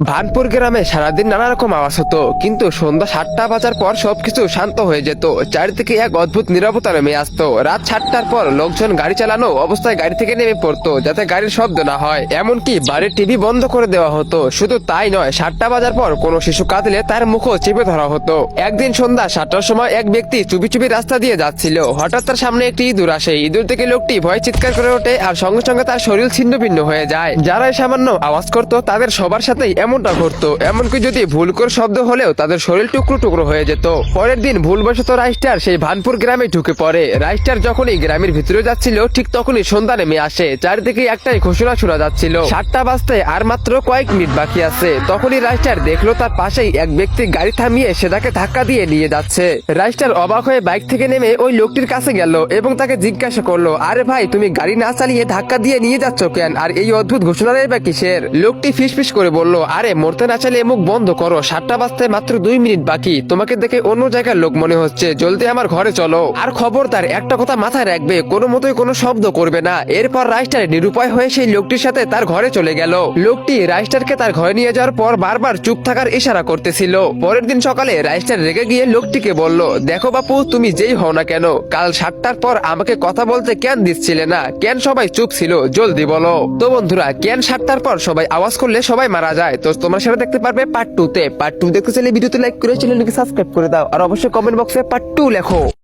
ভানপুর গ্রামে সারাদিন নানা রকম আওয়াজ হতো, কিন্তু সন্ধ্যা 7টা বাজার পর সবকিছু শান্ত হয়ে যেত। চারিদিকে এক অদ্ভুত নীরবতা নেমে আসতো। রাত 7টার পর লোকজন গাড়ি চালানো অবস্থায় গাড়ি থেকে নেমে পড়তো, যাতে গাড়ির শব্দ না হয়। এমনকি বাড়ির টিভি বন্ধ করে দেওয়া হতো। শুধু তাই নয়, 7টা বাজার পর কোনো শিশু কাঁদলে তার মুখও চেপে ধরা হতো। একদিন সন্ধ্যা 7টার সময় এক ব্যক্তি চুপি চুপি রাস্তা দিয়ে যাচ্ছিল। হঠাৎ তার সামনে একটি ইঁদুর আসে। ইঁদুর থেকে লোকটি ভয়ে চিৎকার করে ওঠে, আর সঙ্গে সঙ্গে তার শরীর ছিন্ন ভিন্ন হয়ে যায়। যারা এই সামান্য আওয়াজ করতো তাদের সবার সাথেই এমনটা ঘটতো। এমনকি যদি ভুল করে শব্দ হলেও তাদের শরীর টুকরো টুকরো হয়ে যেত। পরের দিন ভুলবশত রাইস্টার সেই ভানপুর গ্রামে ঢুকে পড়ে। রাইস্টার যখনই গ্রামের ভিতরে যাচ্ছিল, ঠিক তখনই সন্ধ্যা নেমে আসে। চারিদিকে একটাই ঘোষণা শোনা যাচ্ছিল, 7টা বাজতে আর মাত্র কয়েক মিনিট বাকি আছে। তখনই রাইস্টার দেখলো তার পাশেই এক ব্যক্তি গাড়ি থামিয়ে সে তাকে ধাক্কা দিয়ে নিয়ে যাচ্ছে। রাইস্টার অবাক হয়ে বাইক থেকে নেমে ওই লোকটির কাছে গেল এবং তাকে জিজ্ঞাসা করলো, আরে ভাই, তুমি গাড়ি না চালিয়ে ধাক্কা দিয়ে নিয়ে যাচ্ছ কেন? আর এই অদ্ভুত ঘোষণাটাই বা কিসের? লোকটি ফিসফিস করে বলল, আরে মরতে না চালিয়ে মুখ বন্ধ করো, 7টা বাজতে মাত্র 2 মিনিট বাকি। তোমাকে দেখে অন্য জায়গার লোক মনে হচ্ছে, জলদি আমার ঘরে চলো। আর খবরদার একটা কথা মাথায় রাখবে, কোনো মতোই কোনো শব্দ করবে না। এরপর রাইস্টার নিরুপায় হয়ে সেই লোকটির সাথে তার ঘরে চলে গেল। লোকটি রাইস্টারকে তার ঘরে নিয়ে যাওয়ার পর বারবার চুপ থাকার ইশারা করতেছিল। পরের দিন সকালে রাইস্টার রেগে গিয়ে লোকটিকে বলল, দেখো বাপু, তুমি যেই হও না কেন, কাল 7টার পর আমাকে কথা বলতে কেন দিচ্ছিলে না? কেন সবাই চুপ ছিল? জলদি বলো। তো বন্ধুরা, কেন 7টার পর সবাই আওয়াজ করলে সবাই মারা যায়? তো তোমরা সেটা দেখতে পারবে পার্ট 2 তে। পার্ট 2 দেখতে চাইলে ভিডিওতে লাইক করে চ্যানেলটিকে সাবস্ক্রাইব করে দাও, আর অবশ্যই কমেন্ট বক্সে পার্ট 2 লেখো।